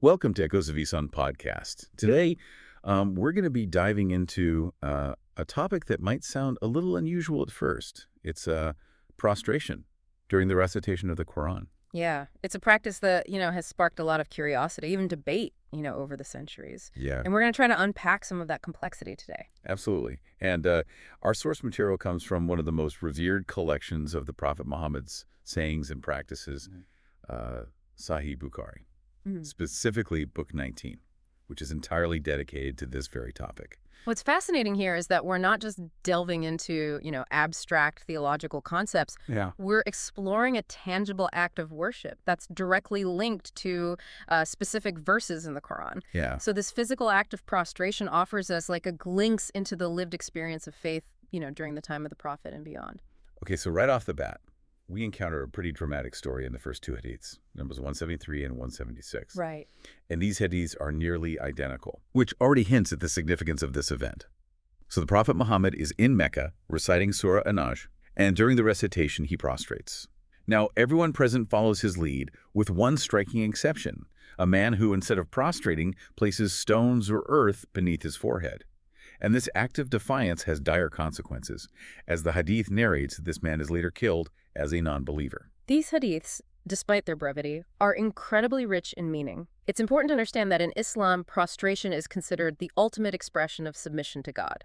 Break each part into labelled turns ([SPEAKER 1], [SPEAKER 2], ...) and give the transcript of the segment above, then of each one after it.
[SPEAKER 1] Welcome to Echoes of Ihsan Podcast. Today, we're going to be diving into a topic that might sound a little unusual at first. It's prostration during the recitation of the Quran.
[SPEAKER 2] Yeah, it's a practice that, has sparked a lot of curiosity, even debate, over the centuries.
[SPEAKER 1] Yeah,
[SPEAKER 2] And we're going to try to unpack some of that complexity today.
[SPEAKER 1] absolutely. And our source material comes from one of the most revered collections of the Prophet Muhammad's sayings and practices, Sahih Bukhari, specifically Book 19, which is entirely dedicated to this very topic.
[SPEAKER 2] What's fascinating here is that we're not just delving into, abstract theological concepts.
[SPEAKER 1] Yeah.
[SPEAKER 2] We're exploring a tangible act of worship that's directly linked to specific verses in the Quran.
[SPEAKER 1] Yeah.
[SPEAKER 2] So this physical act of prostration offers us like a glimpse into the lived experience of faith, during the time of the Prophet and beyond.
[SPEAKER 1] Okay, so right off the bat, we encounter a pretty dramatic story in the first two hadiths, numbers 173 and 176.
[SPEAKER 2] Right.
[SPEAKER 1] And these hadiths are nearly identical, which already hints at the significance of this event. So the Prophet Muhammad is in Mecca reciting Surah An-Najm, and during the recitation he prostrates. Now, everyone present follows his lead, with one striking exception, a man who, instead of prostrating, places stones or earth beneath his forehead. And this act of defiance has dire consequences. As the hadith narrates, this man is later killed as a non-believer.
[SPEAKER 2] These hadiths, despite their brevity, are incredibly rich in meaning. It's important to understand that in Islam, prostration is considered the ultimate expression of submission to God.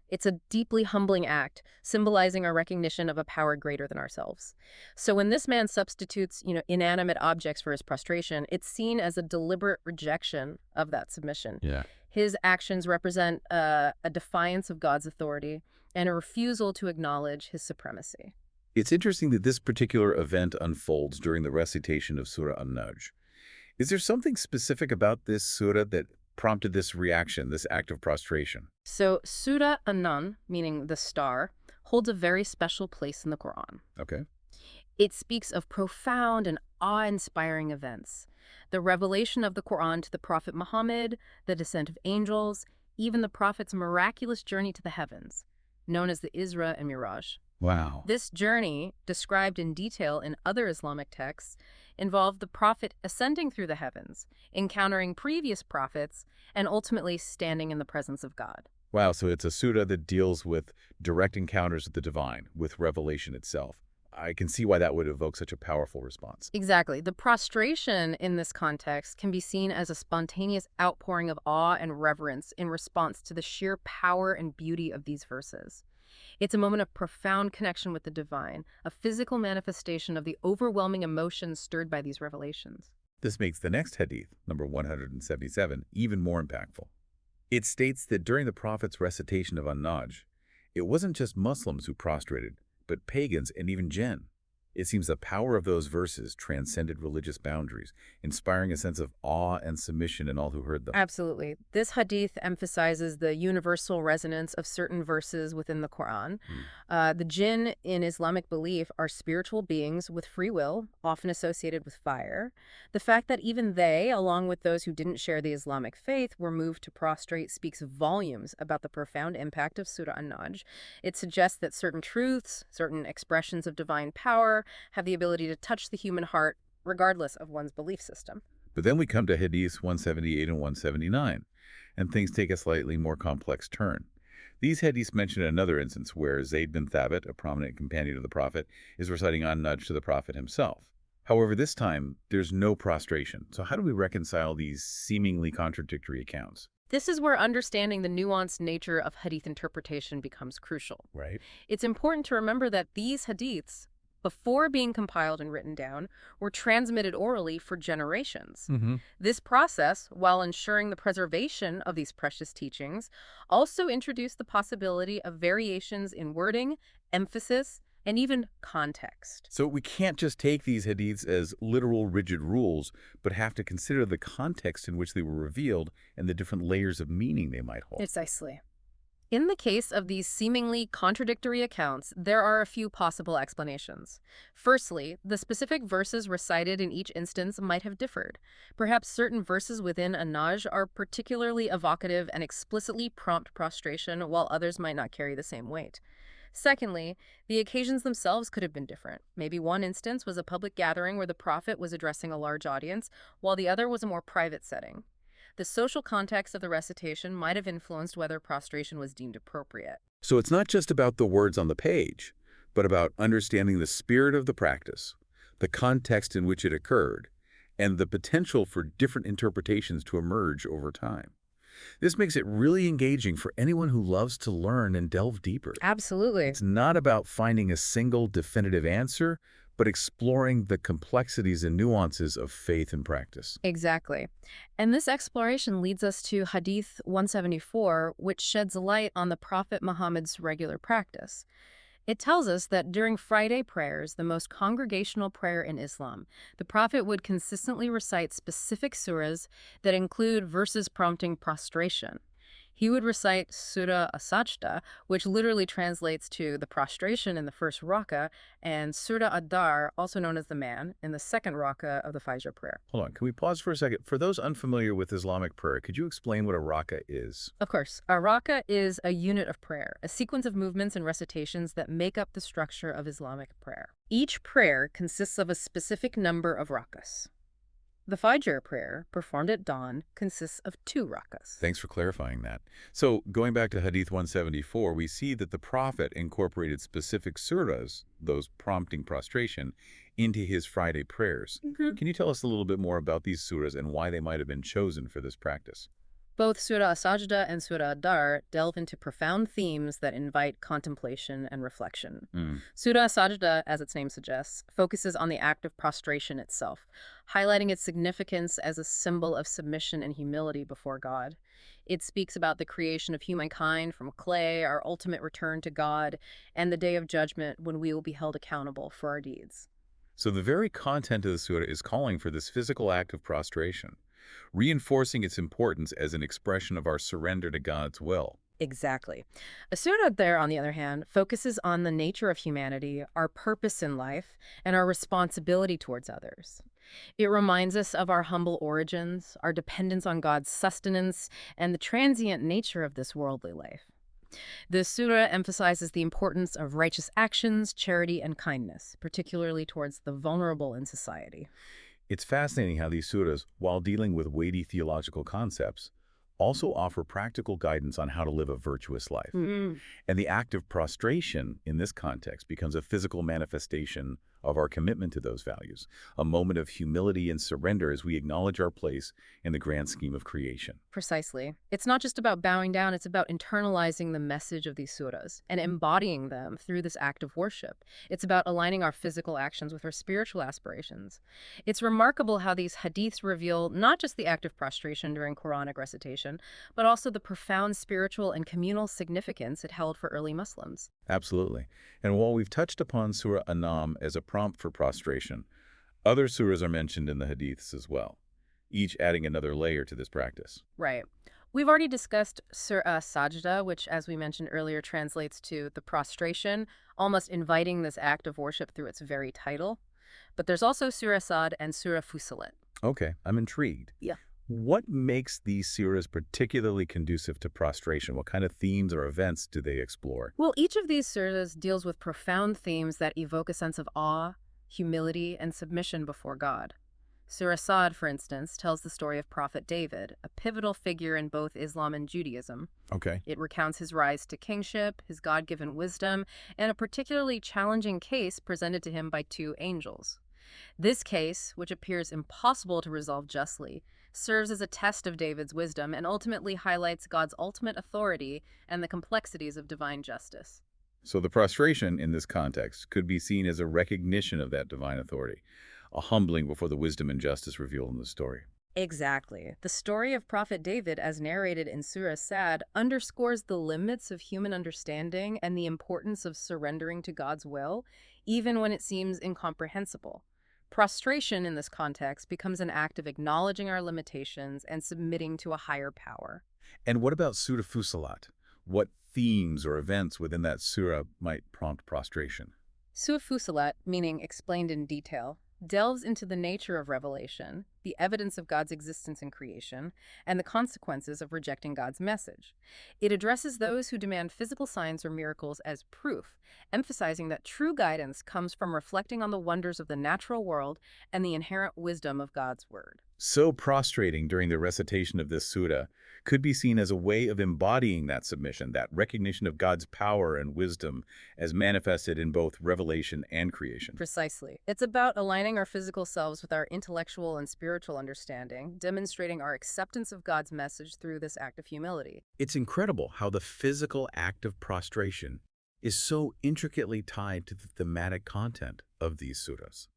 [SPEAKER 2] It's a deeply humbling act, symbolizing our recognition of a power greater than ourselves. So when this man substitutes, inanimate objects for his prostration, it's seen as a deliberate rejection of that submission.
[SPEAKER 1] Yeah.
[SPEAKER 2] His actions represent a defiance of God's authority and a refusal to acknowledge his supremacy.
[SPEAKER 1] It's interesting that this particular event unfolds during the recitation of Surah An-Najm. Is there something specific about this surah that prompted this reaction, this act of prostration?
[SPEAKER 2] So Surah An-Najm, meaning the star, holds a very special place in the Quran.
[SPEAKER 1] Okay.
[SPEAKER 2] It speaks of profound and awe-inspiring events. The revelation of the Quran to the Prophet Muhammad, the descent of angels, even the Prophet's miraculous journey to the heavens, known as the Isra and Miraj.
[SPEAKER 1] Wow.
[SPEAKER 2] This journey, described in detail in other Islamic texts, involved the Prophet ascending through the heavens, encountering previous prophets, and ultimately standing in the presence of God.
[SPEAKER 1] Wow, so it's a surah that deals with direct encounters with the divine, with revelation itself. I can see why that would evoke such a powerful response.
[SPEAKER 2] Exactly. The prostration in this context can be seen as a spontaneous outpouring of awe and reverence in response to the sheer power and beauty of these verses. It's a moment of profound connection with the divine, a physical manifestation of the overwhelming emotions stirred by these revelations.
[SPEAKER 1] This makes the next hadith, number 177, even more impactful. It states that during the Prophet's recitation of An-Najm, it wasn't just Muslims who prostrated, but pagans and even jinn. It seems the power of those verses transcended religious boundaries, inspiring a sense of awe and submission in all who heard them.
[SPEAKER 2] Absolutely. This hadith emphasizes the universal resonance of certain verses within the Quran. The jinn, in Islamic belief, are spiritual beings with free will, often associated with fire. The fact that even they, along with those who didn't share the Islamic faith, were moved to prostrate speaks volumes about the profound impact of Surah An-Najm. It suggests that certain truths, certain expressions of divine power, have the ability to touch the human heart regardless of one's belief system.
[SPEAKER 1] But then we come to Hadiths 178 and 179, and things take a slightly more complex turn. These hadiths mention another instance where Zayd bin Thabit, a prominent companion of the Prophet, is reciting An-Najm to the Prophet himself. However, this time, there's no prostration. So how do we reconcile these seemingly contradictory accounts?
[SPEAKER 2] This is where understanding the nuanced nature of hadith interpretation becomes crucial.
[SPEAKER 1] Right.
[SPEAKER 2] It's important to remember that these hadiths, before being compiled and written down, were transmitted orally for generations. This process, while ensuring the preservation of these precious teachings, also introduced the possibility of variations in wording, emphasis, and even context.
[SPEAKER 1] So we can't just take these hadiths as literal rigid rules, but have to consider the context in which they were revealed and the different layers of meaning they might hold.
[SPEAKER 2] Precisely. In the case of these seemingly contradictory accounts, there are a few possible explanations. Firstly, the specific verses recited in each instance might have differed. Perhaps certain verses within An-Najm are particularly evocative and explicitly prompt prostration, while others might not carry the same weight. Secondly, the occasions themselves could have been different. Maybe one instance was a public gathering where the prophet was addressing a large audience, while the other was a more private setting. The social context of the recitation might have influenced whether prostration was deemed appropriate.
[SPEAKER 1] So it's not just about the words on the page, but about understanding the spirit of the practice, the context in which it occurred, and the potential for different interpretations to emerge over time. This makes it really engaging for anyone who loves to learn and delve deeper.
[SPEAKER 2] Absolutely.
[SPEAKER 1] It's not about finding a single definitive answer, but exploring the complexities and nuances of faith and practice.
[SPEAKER 2] Exactly. And this exploration leads us to Hadith 174, which sheds light on the Prophet Muhammad's regular practice. It tells us that during Friday prayers, the most congregational prayer in Islam, the Prophet would consistently recite specific surahs that include verses prompting prostration. He would recite Surah As-Sajda, which literally translates to the prostration in the first rak'ah, and Surah Ad-Dar, also known as the man, in the second rak'ah of the Fajr prayer.
[SPEAKER 1] Hold on, can we pause for a second? For those unfamiliar with Islamic prayer, could you explain what a rak'ah is?
[SPEAKER 2] Of course, a rak'ah is a unit of prayer, a sequence of movements and recitations that make up the structure of Islamic prayer. Each prayer consists of a specific number of rak'ahs. The Fajr prayer, performed at dawn, consists of 2 rak'ahs.
[SPEAKER 1] Thanks for clarifying that. So, going back to Hadith 174, we see that the Prophet incorporated specific surahs, those prompting prostration, into his Friday prayers. Can you tell us a little bit more about these surahs and why they might have been chosen for this practice?
[SPEAKER 2] Both Surah As-Sajda and Surah Ad-Dar delve into profound themes that invite contemplation and reflection. Surah As-Sajda, as its name suggests, focuses on the act of prostration itself, highlighting its significance as a symbol of submission and humility before God. It speaks about the creation of humankind from clay, our ultimate return to God, and the day of judgment when we will be held accountable for our deeds.
[SPEAKER 1] So the very content of the surah is calling for this physical act of prostration, reinforcing its importance as an expression of our surrender to God's will.
[SPEAKER 2] Exactly. A Surah there, on the other hand, focuses on the nature of humanity, our purpose in life, and our responsibility towards others. It reminds us of our humble origins, our dependence on God's sustenance, and the transient nature of this worldly life. The surah emphasizes the importance of righteous actions, charity, and kindness, particularly towards the vulnerable in society.
[SPEAKER 1] It's fascinating how these surahs, while dealing with weighty theological concepts, also offer practical guidance on how to live a virtuous life. And the act of prostration, in this context, becomes a physical manifestation of our commitment to those values, a moment of humility and surrender as we acknowledge our place in the grand scheme of creation.
[SPEAKER 2] Precisely. It's not just about bowing down, it's about internalizing the message of these surahs and embodying them through this act of worship. It's about aligning our physical actions with our spiritual aspirations. It's remarkable how these hadiths reveal not just the act of prostration during Quranic recitation, but also the profound spiritual and communal significance it held for early Muslims.
[SPEAKER 1] Absolutely. And while we've touched upon Surah Anam as a prompt for prostration, other surahs are mentioned in the hadiths as well, each adding another layer to this practice.
[SPEAKER 2] Right. We've already discussed Surah Sajda, which, as we mentioned earlier, translates to the prostration, almost inviting this act of worship through its very title. But there's also Surah Sad and Surah Fussilat.
[SPEAKER 1] Okay, I'm intrigued.
[SPEAKER 2] Yeah.
[SPEAKER 1] What makes these surahs particularly conducive to prostration? What kind of themes or events do they explore?
[SPEAKER 2] Well, each of these surahs deals with profound themes that evoke a sense of awe, humility, and submission before God. Surah Sad, for instance, tells the story of Prophet David, a pivotal figure in both Islam and Judaism.
[SPEAKER 1] Okay.
[SPEAKER 2] It recounts his rise to kingship, his God-given wisdom, and a particularly challenging case presented to him by 2 angels. This case, which appears impossible to resolve justly, serves as a test of David's wisdom and ultimately highlights God's ultimate authority and the complexities of divine justice.
[SPEAKER 1] So the prostration in this context could be seen as a recognition of that divine authority, a humbling before the wisdom and justice revealed in the story.
[SPEAKER 2] Exactly. The story of Prophet David, as narrated in Surah Sad, underscores the limits of human understanding and the importance of surrendering to God's will, even when it seems incomprehensible. Prostration in this context becomes an act of acknowledging our limitations and submitting to a higher power.
[SPEAKER 1] And what about Surah Fussilat? What themes or events within that surah might prompt prostration?
[SPEAKER 2] Surah Fussilat, meaning explained in detail, delves into the nature of revelation, the evidence of God's existence in creation, and the consequences of rejecting God's message. It addresses those who demand physical signs or miracles as proof, emphasizing that true guidance comes from reflecting on the wonders of the natural world and the inherent wisdom of God's word.
[SPEAKER 1] So prostrating during the recitation of this surah could be seen as a way of embodying that submission, that recognition of God's power and wisdom as manifested in both revelation and creation.
[SPEAKER 2] Precisely. It's about aligning our physical selves with our intellectual and spiritual understanding, demonstrating our acceptance of God's message through this act of humility.
[SPEAKER 1] It's incredible how the physical act of prostration is so intricately tied to the thematic content of these surahs.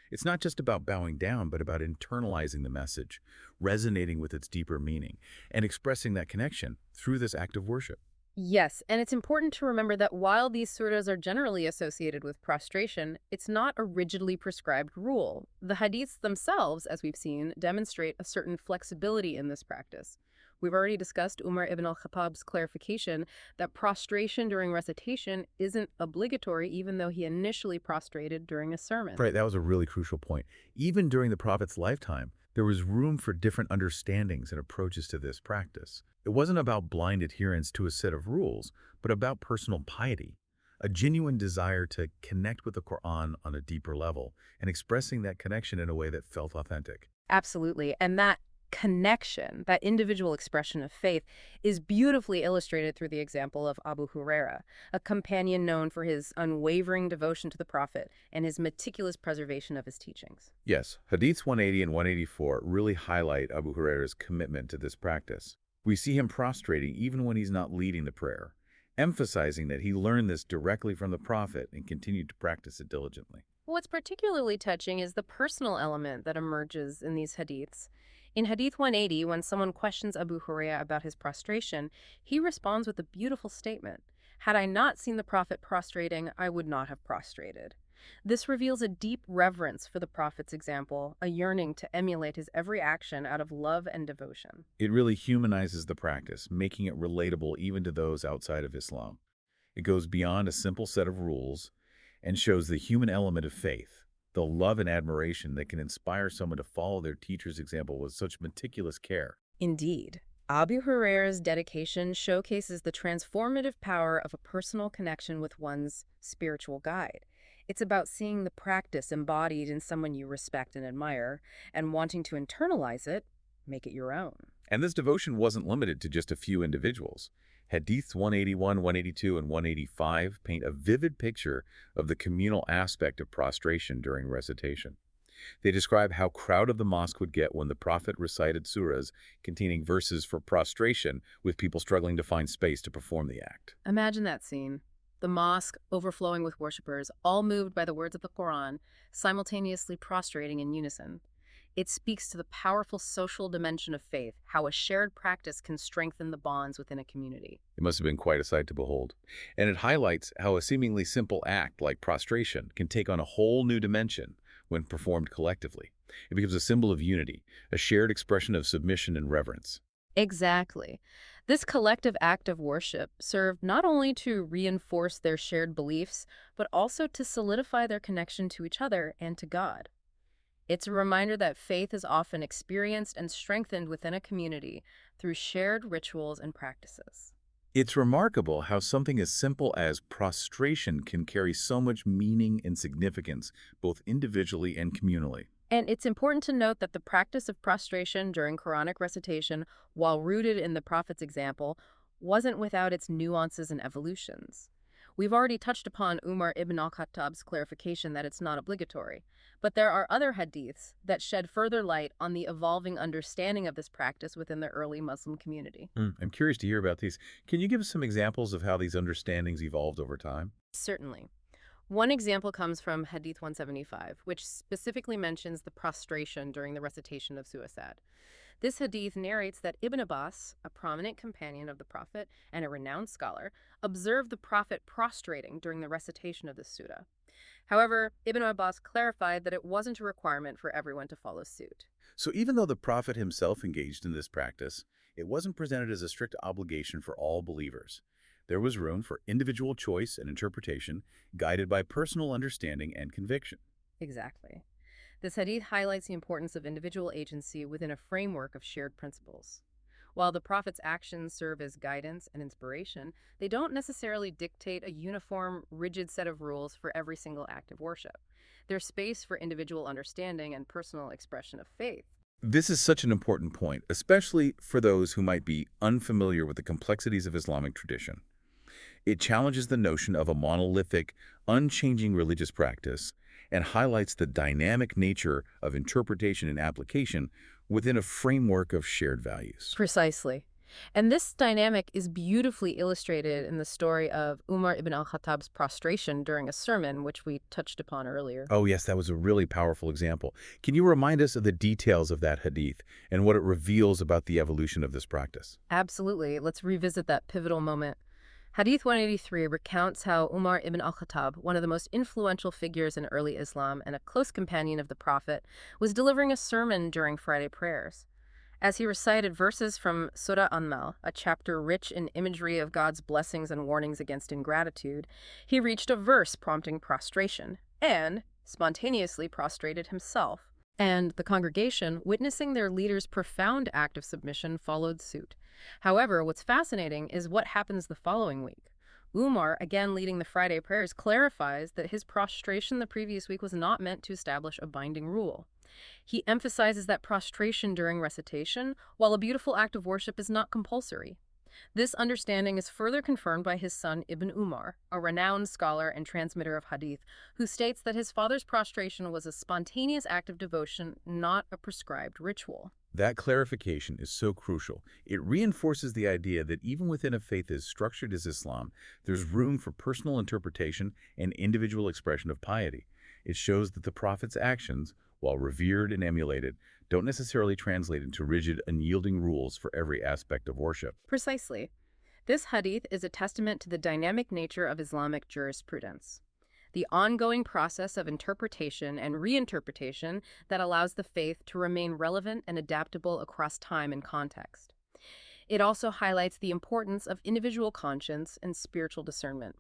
[SPEAKER 1] It's not just about bowing down, but about internalizing the message, resonating with its deeper meaning, and expressing that connection through this act of worship.
[SPEAKER 2] Yes, and it's important to remember that while these surahs are generally associated with prostration, it's not a rigidly prescribed rule. The hadiths themselves, as we've seen, demonstrate a certain flexibility in this practice. We've already discussed Umar ibn al-Khattab's clarification that prostration during recitation isn't obligatory, even though he initially prostrated during a sermon.
[SPEAKER 1] Right, that was a really crucial point. Even during the Prophet's lifetime, there was room for different understandings and approaches to this practice. It wasn't about blind adherence to a set of rules, but about personal piety, a genuine desire to connect with the Quran on a deeper level, and expressing that connection in a way that felt authentic.
[SPEAKER 2] Absolutely. And that connection, that individual expression of faith, is beautifully illustrated through the example of Abu Huraira, a companion known for his unwavering devotion to the Prophet and his meticulous preservation of his teachings.
[SPEAKER 1] Yes, Hadiths 180 and 184 really highlight Abu Huraira's commitment to this practice. We see him prostrating even when he's not leading the prayer, emphasizing that he learned this directly from the Prophet and continued to practice it diligently.
[SPEAKER 2] What's particularly touching is the personal element that emerges in these hadiths. In Hadith 180, when someone questions Abu Hurairah about his prostration, he responds with a beautiful statement. Had I not seen the Prophet prostrating, I would not have prostrated. This reveals a deep reverence for the Prophet's example, a yearning to emulate his every action out of love and devotion.
[SPEAKER 1] It really humanizes the practice, making it relatable even to those outside of Islam. It goes beyond a simple set of rules and shows the human element of faith, the love and admiration that can inspire someone to follow their teacher's example with such meticulous care.
[SPEAKER 2] Indeed. Abu Hurairah's dedication showcases the transformative power of a personal connection with one's spiritual guide. It's about seeing the practice embodied in someone you respect and admire, and wanting to internalize it, make it your own.
[SPEAKER 1] And this devotion wasn't limited to just a few individuals. Hadiths 181, 182, and 185 paint a vivid picture of the communal aspect of prostration during recitation. They describe how crowded the mosque would get when the Prophet recited surahs containing verses for prostration, with people struggling to find space to perform the act.
[SPEAKER 2] Imagine that scene. The mosque overflowing with worshippers, all moved by the words of the Quran, simultaneously prostrating in unison. It speaks to the powerful social dimension of faith, how a shared practice can strengthen the bonds within a community.
[SPEAKER 1] It must have been quite a sight to behold. And it highlights how a seemingly simple act like prostration can take on a whole new dimension when performed collectively. It becomes a symbol of unity, a shared expression of submission and reverence.
[SPEAKER 2] Exactly. This collective act of worship served not only to reinforce their shared beliefs, but also to solidify their connection to each other and to God. It's a reminder that faith is often experienced and strengthened within a community through shared rituals and practices.
[SPEAKER 1] It's remarkable how something as simple as prostration can carry so much meaning and significance, both individually and communally.
[SPEAKER 2] And it's important to note that the practice of prostration during Quranic recitation, while rooted in the Prophet's example, wasn't without its nuances and evolutions. We've already touched upon Umar ibn al-Khattab's clarification that it's not obligatory, but there are other hadiths that shed further light on the evolving understanding of this practice within the early Muslim community.
[SPEAKER 1] I'm curious to hear about these. Can you give us some examples of how these understandings evolved over time?
[SPEAKER 2] Certainly. One example comes from Hadith 175, which specifically mentions the prostration during the recitation of suicide. This hadith narrates that Ibn Abbas, a prominent companion of the Prophet and a renowned scholar, observed the Prophet prostrating during the recitation of the surah. However, Ibn Abbas clarified that it wasn't a requirement for everyone to follow suit.
[SPEAKER 1] So even though the Prophet himself engaged in this practice, it wasn't presented as a strict obligation for all believers. There was room for individual choice and interpretation, guided by personal understanding and conviction.
[SPEAKER 2] Exactly. This hadith highlights the importance of individual agency within a framework of shared principles. While the Prophet's actions serve as guidance and inspiration, they don't necessarily dictate a uniform, rigid set of rules for every single act of worship. There's space for individual understanding and personal expression of faith.
[SPEAKER 1] This is such an important point, especially for those who might be unfamiliar with the complexities of Islamic tradition. It challenges the notion of a monolithic, unchanging religious practice and highlights the dynamic nature of interpretation and application within a framework of shared values.
[SPEAKER 2] Precisely. And this dynamic is beautifully illustrated in the story of Umar ibn al-Khattab's prostration during a sermon, which we touched upon earlier.
[SPEAKER 1] Oh yes, that was a really powerful example. Can you remind us of the details of that hadith and what it reveals about the evolution of this practice?
[SPEAKER 2] Absolutely. Let's revisit that pivotal moment. Hadith 183 recounts how Umar ibn al-Khattab, one of the most influential figures in early Islam and a close companion of the Prophet, was delivering a sermon during Friday prayers. As he recited verses from Surah An-Nahl, a chapter rich in imagery of God's blessings and warnings against ingratitude, he reached a verse prompting prostration and spontaneously prostrated himself. And the congregation, witnessing their leader's profound act of submission, followed suit. However, what's fascinating is what happens the following week. Umar, again leading the Friday prayers, clarifies that his prostration the previous week was not meant to establish a binding rule. He emphasizes that prostration during recitation, while a beautiful act of worship, is not compulsory. This understanding is further confirmed by his son Ibn Umar, a renowned scholar and transmitter of hadith, who states that his father's prostration was a spontaneous act of devotion, not a prescribed ritual.
[SPEAKER 1] That clarification is so crucial. It reinforces the idea that even within a faith as structured as Islam, there's room for personal interpretation and individual expression of piety. It shows that the Prophet's actions, while revered and emulated, don't necessarily translate into rigid, unyielding rules for every aspect of worship.
[SPEAKER 2] Precisely. This hadith is a testament to the dynamic nature of Islamic jurisprudence, the ongoing process of interpretation and reinterpretation that allows the faith to remain relevant and adaptable across time and context. It also highlights the importance of individual conscience and spiritual discernment.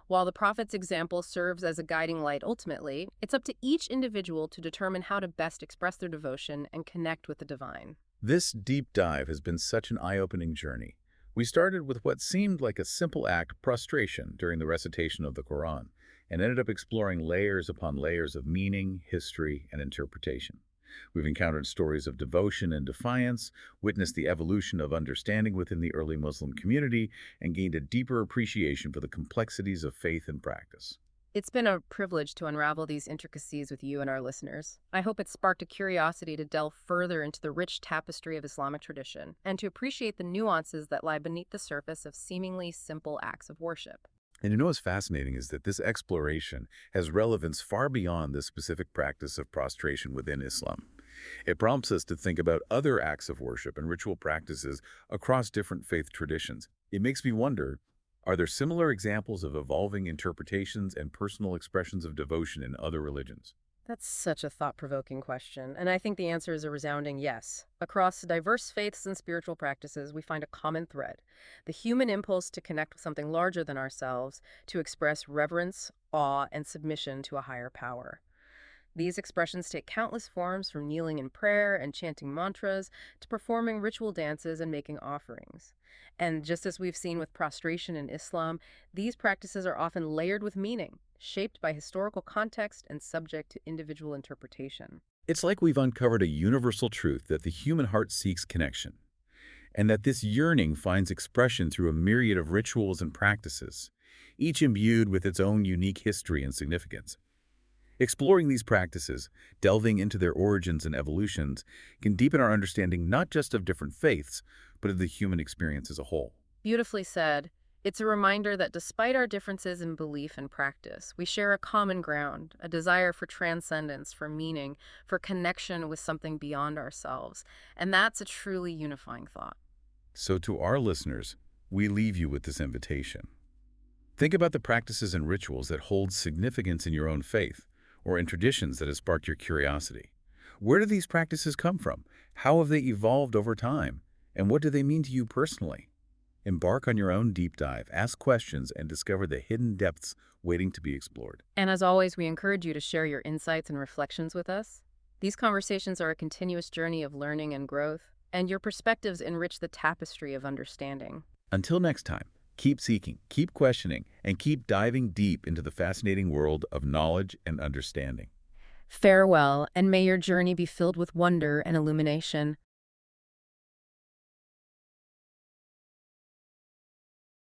[SPEAKER 2] While the Prophet's example serves as a guiding light ultimately, it's up to each individual to determine how to best express their devotion and connect with the divine.
[SPEAKER 1] This deep dive has been such an eye-opening journey. We started with what seemed like a simple act, prostration, during the recitation of the Quran, and ended up exploring layers upon layers of meaning, history, and interpretation. We've encountered stories of devotion and defiance, witnessed the evolution of understanding within the early Muslim community, and gained a deeper appreciation for the complexities of faith and practice.
[SPEAKER 2] It's been a privilege to unravel these intricacies with you and our listeners. I hope it sparked a curiosity to delve further into the rich tapestry of Islamic tradition and to appreciate the nuances that lie beneath the surface of seemingly simple acts of worship.
[SPEAKER 1] And you know what's fascinating is that this exploration has relevance far beyond the specific practice of prostration within Islam. It prompts us to think about other acts of worship and ritual practices across different faith traditions. It makes me wonder, are there similar examples of evolving interpretations and personal expressions of devotion in other religions?
[SPEAKER 2] That's such a thought-provoking question, and I think the answer is a resounding yes. Across diverse faiths and spiritual practices, we find a common thread: the human impulse to connect with something larger than ourselves, to express reverence, awe, and submission to a higher power. These expressions take countless forms, from kneeling in prayer and chanting mantras to performing ritual dances and making offerings. And just as we've seen with prostration in Islam, these practices are often layered with meaning, shaped by historical context and subject to individual interpretation.
[SPEAKER 1] It's like we've uncovered a universal truth that the human heart seeks connection, and that this yearning finds expression through a myriad of rituals and practices, each imbued with its own unique history and significance. Exploring these practices, delving into their origins and evolutions, can deepen our understanding not just of different faiths, but of the human experience as a whole.
[SPEAKER 2] Beautifully said. It's a reminder that despite our differences in belief and practice, we share a common ground, a desire for transcendence, for meaning, for connection with something beyond ourselves. And that's a truly unifying thought.
[SPEAKER 1] So to our listeners, we leave you with this invitation. Think about the practices and rituals that hold significance in your own faith, or in traditions that have sparked your curiosity. Where do these practices come from? How have they evolved over time? And what do they mean to you personally? Embark on your own deep dive, ask questions, and discover the hidden depths waiting to be explored.
[SPEAKER 2] And as always, we encourage you to share your insights and reflections with us. These conversations are a continuous journey of learning and growth, and your perspectives enrich the tapestry of understanding.
[SPEAKER 1] Until next time, keep seeking, keep questioning, and keep diving deep into the fascinating world of knowledge and understanding.
[SPEAKER 2] Farewell, and may your journey be filled with wonder and illumination.